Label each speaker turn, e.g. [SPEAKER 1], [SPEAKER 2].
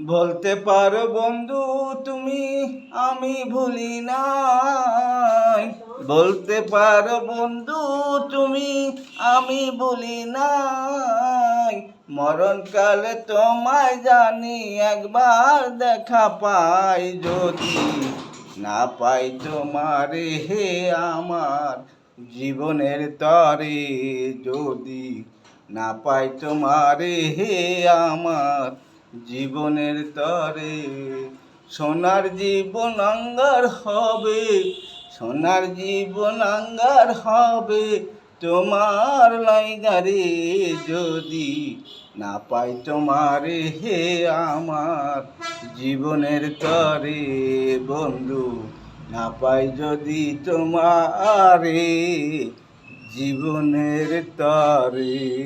[SPEAKER 1] বলতে পারো বন্ধু তুমি আমি ভুলি নাই। বলতে পারো বন্ধু তুমি আমি ভুলি নাই। মরণকালে তোমায় জানি একবার দেখা পাই যদি। না পাই তোমারে হে আমার জীবনের তরে যদি। না পাই তোমারে হে আমার জীবনের তরে। সোনার জীবন অঙ্গার হবে, সোনার জীবন অঙ্গার হবে তোমার লাইগারে যদি। না পাই তোমারে হে আমার জীবনের তরে বন্ধু। না পাই যদি তোমারে জীবনের তরে।